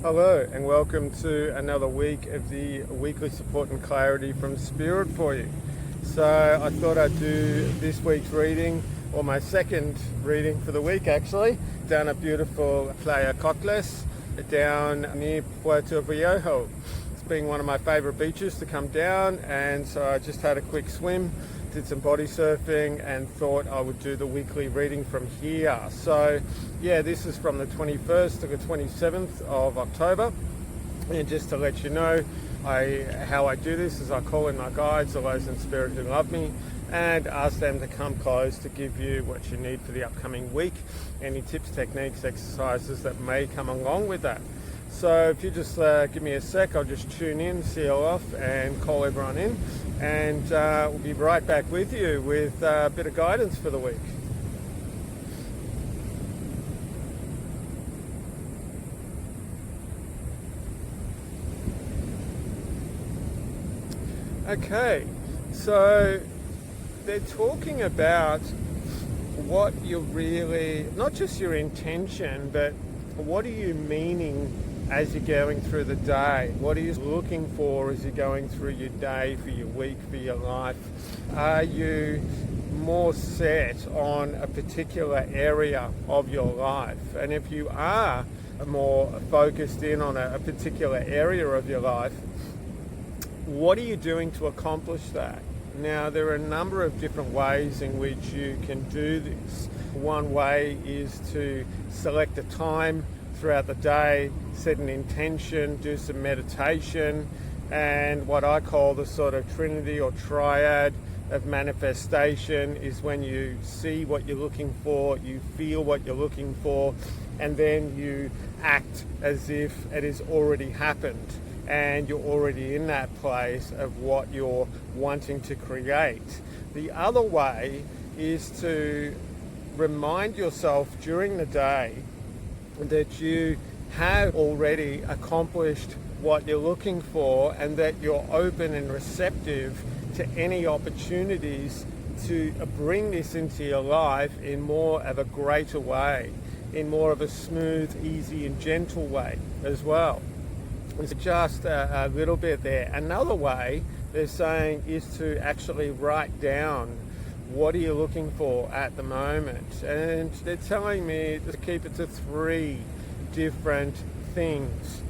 Hello and welcome to another week of the weekly support and clarity from Spirit for you. So I thought I'd do this week's reading, or my second reading for the week actually, down at beautiful Playa Cocles down near Puerto Viejo. It's been one of my favourite beaches to come down, and so I just had a quick swim, did some body surfing, and thought I would do the weekly reading from here. So yeah, this is from the 21st to the 27th of October. And just to let you know, how I do this is I call in my guides, or those in spirit who love me, and ask them to come close to give you what you need for the upcoming week, any tips, techniques, exercises that may come along with that. So if you just give me a sec, I'll just tune in, seal off, and call everyone in, and we'll be right back with you with a bit of guidance for the week. Okay, so they're talking about what you're really, not just your intention, but what are you meaning as you're going through the day? What are you looking for as you're going through your day, for your week, for your life? Are you more set on a particular area of your life? And if you are more focused in on a particular area of your life, what are you doing to accomplish that? Now, there are a number of different ways in which you can do this. One way is to select a time throughout the day, set an intention, do some meditation, and what I call the sort of trinity or triad of manifestation is when you see what you're looking for, you feel what you're looking for, and then you act as if it has already happened and you're already in that place of what you're wanting to create. The other way is to remind yourself during the day that you have already accomplished what you're looking for, and that you're open and receptive to any opportunities to bring this into your life in more of a greater way, in more of a smooth, easy and gentle way as well. It's just a little bit there. Another way they're saying is to actually write down what are you looking for at the moment. And they're telling me to keep it to 3 different things.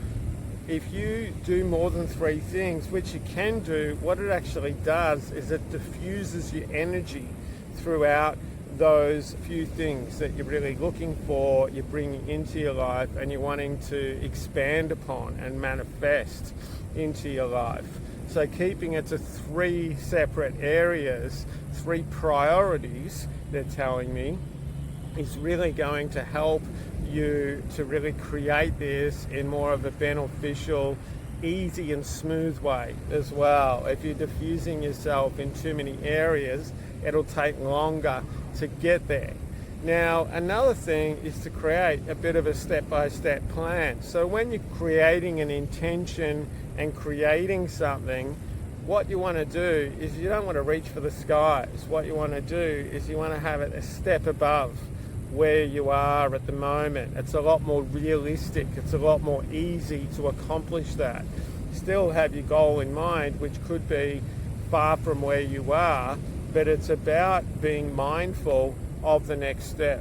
If you do more than 3 things, which you can do, what it actually does is it diffuses your energy throughout those few things that you're really looking for, you're bringing into your life, and you're wanting to expand upon and manifest into your life. So keeping it to 3 separate areas, 3 priorities, they're telling me, is really going to help you to really create this in more of a beneficial, easy and smooth way as well. If you're diffusing yourself in too many areas, it'll take longer to get there. Now, another thing is to create a bit of a step-by-step plan. So when you're creating an intention and creating something, what you want to do is you don't want to reach for the skies. What you want to do is you want to have it a step above where you are at the moment. It's a lot more realistic. It's a lot more easy to accomplish that. Still have your goal in mind, which could be far from where you are, but it's about being mindful of the next step.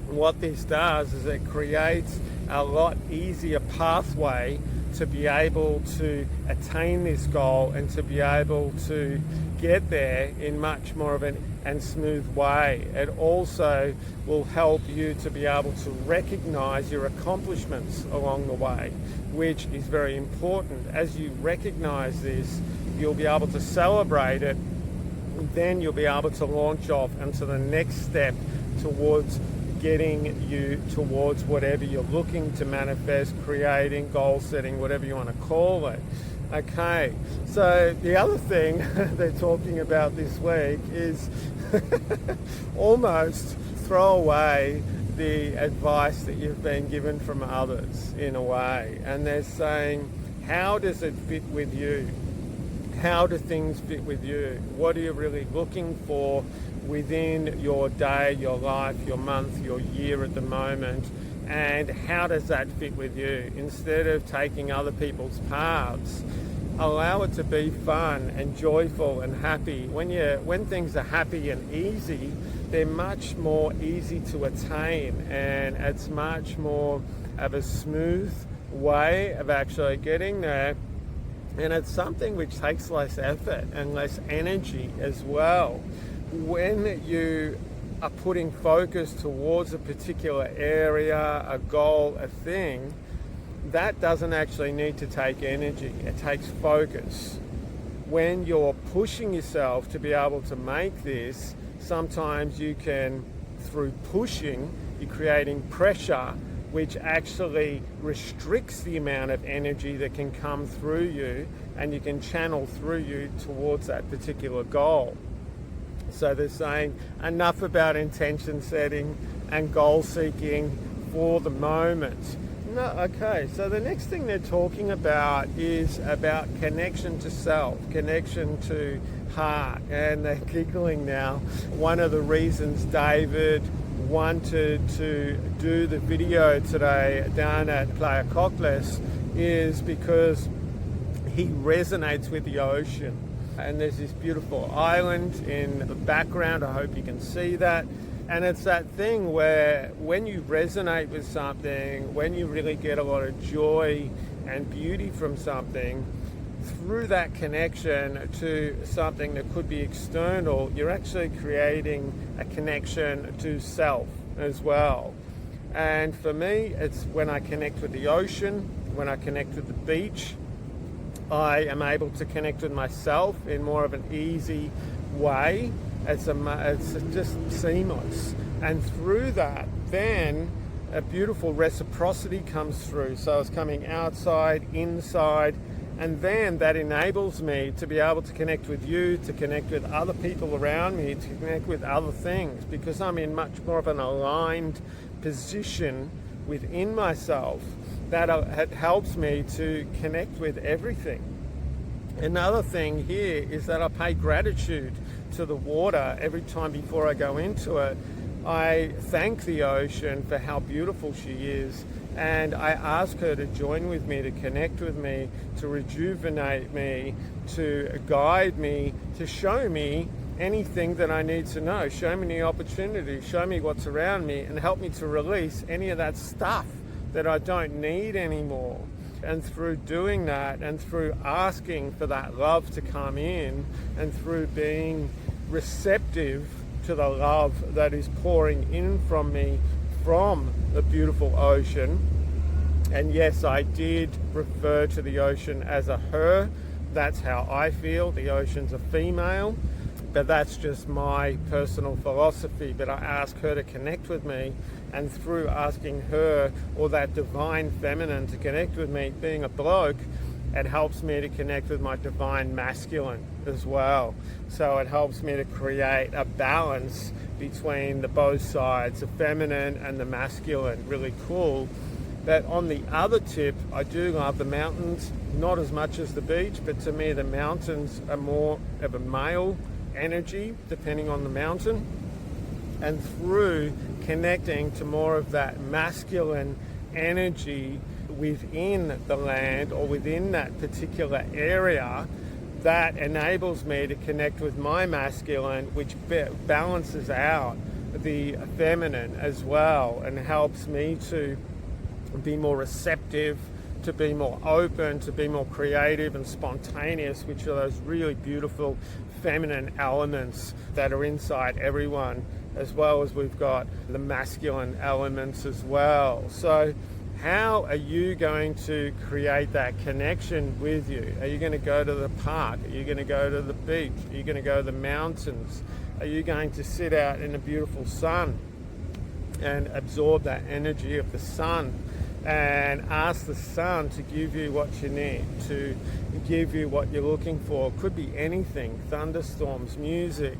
What this does is it creates a lot easier pathway to be able to attain this goal and to be able to get there in much more of an and smooth way. It also will help you to be able to recognize your accomplishments along the way, which is very important. As you recognize this, you'll be able to celebrate it. Then you'll be able to launch off into the next step towards getting you towards whatever you're looking to manifest, creating, goal setting, whatever you want to call it. Okay, so the other thing they're talking about this week is almost throw away the advice that you've been given from others in a way. And they're saying, how does it fit with you? How do things fit with you? What are you really looking for within your day, your life, your month, your year at the moment? and how does that fit with you? Instead of taking other people's paths, allow it to be fun and joyful and happy. When things are happy and easy, they're much more easy to attain, and it's much more of a smooth way of actually getting there. And it's something which takes less effort and less energy as well. When you are putting focus towards a particular area, a goal, a thing, that doesn't actually need to take energy. It takes focus. When you're pushing yourself to be able to make this, sometimes you can, through pushing, you're creating pressure, which actually restricts the amount of energy that can come through you, and you can channel through you towards that particular goal. So they're saying enough about intention setting and goal seeking for the moment. No, okay, so the next thing they're talking about is about connection to self, connection to heart, and they're giggling now. One of the reasons David wanted to do the video today down at Playa Cocles is because he resonates with the ocean. And there's this beautiful island in the background. I hope you can see that. And it's that thing where when you resonate with something, when you really get a lot of joy and beauty from something, through that connection to something that could be external, you're actually creating a connection to self as well. And for me, it's when I connect with the ocean, when I connect with the beach, I am able to connect with myself in more of an easy way. It's just seamless. And through that, then a beautiful reciprocity comes through. So it's coming outside, inside, and then that enables me to be able to connect with you, to connect with other people around me, to connect with other things, because I'm in much more of an aligned position within myself. That it helps me to connect with everything. Another thing here is that I pay gratitude to the water every time before I go into it. I thank the ocean for how beautiful she is, and I ask her to join with me, to connect with me, to rejuvenate me, to guide me, to show me anything that I need to know, show me the opportunity, show me what's around me, and help me to release any of that stuff that I don't need anymore. And through doing that, and through asking for that love to come in, and through being receptive to the love that is pouring in from me from the beautiful ocean. And yes, I did refer to the ocean as a her. That's how I feel. The ocean's a female, but that's just my personal philosophy. But I ask her to connect with me, and through asking her, or that divine feminine, to connect with me, being a bloke, it helps me to connect with my divine masculine as well. So it helps me to create a balance between the both sides, the feminine and the masculine. Really cool. But on the other tip, I do love the mountains, not as much as the beach, but to me the mountains are more of a male energy, depending on the mountain. And through connecting to more of that masculine energy within the land or within that particular area, that enables me to connect with my masculine, which balances out the feminine as well, and helps me to be more receptive, to be more open, to be more creative and spontaneous, which are those really beautiful feminine elements that are inside everyone, as well as we've got the masculine elements as well. So how are you going to create that connection with you? Are you going to go to the park? Are you going to go to the beach? Are you going to go to the mountains? Are you going to sit out in the beautiful sun and absorb that energy of the sun and ask the sun to give you what you need, to give you what you're looking for? It could be anything: thunderstorms, music,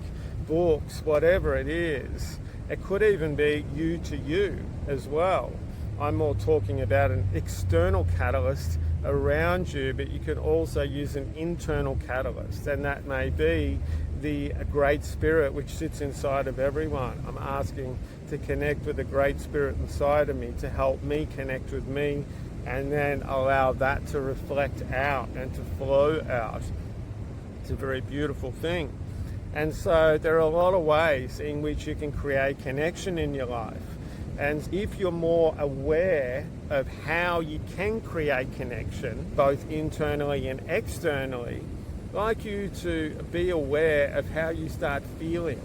books, whatever it is. It could even be you to you as well. I'm more talking about an external catalyst around you, but you can also use an internal catalyst, and that may be the great spirit which sits inside of everyone. I'm asking to connect with the great spirit inside of me to help me connect with me, and then allow that to reflect out and to flow out. It's a very beautiful thing. And so there are a lot of ways in which you can create connection in your life. And if you're more aware of how you can create connection, both internally and externally, I'd like you to be aware of how you start feeling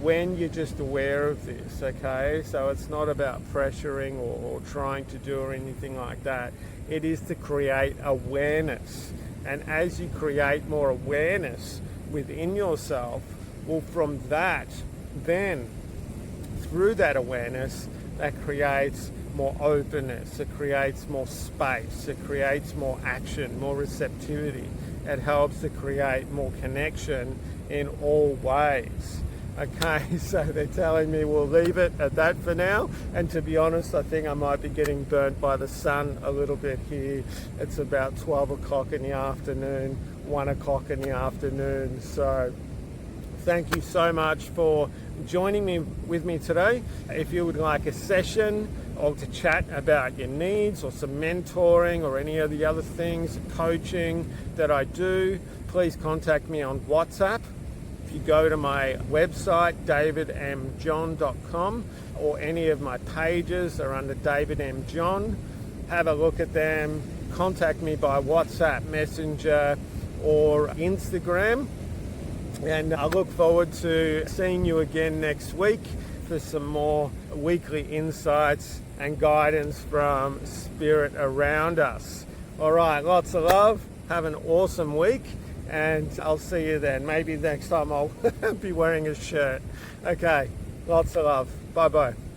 when you're just aware of this, okay? So it's not about pressuring or trying to do or anything like that. It is to create awareness. And as you create more awareness within yourself, well, from that, then through that awareness, that creates more openness, it creates more space, it creates more action, more receptivity. It helps to create more connection in all ways. Okay, so they're telling me we'll leave it at that for now. And to be honest, I think I might be getting burnt by the sun a little bit here. It's about 12 o'clock in the afternoon, 1 o'clock in the afternoon. So thank you so much for joining with me today. If you would like a session or to chat about your needs or some mentoring or any of the other things, coaching that I do, please contact me on WhatsApp. If you go to my website, davidmjohn.com, or any of my pages are under David M. John, have a look at them, contact me by WhatsApp, Messenger, or Instagram. And I look forward to seeing you again next week for some more weekly insights and guidance from Spirit around us. All right, lots of love. Have an awesome week, and I'll see you then. Maybe next time I'll be wearing a shirt. Okay, lots of love. Bye-bye.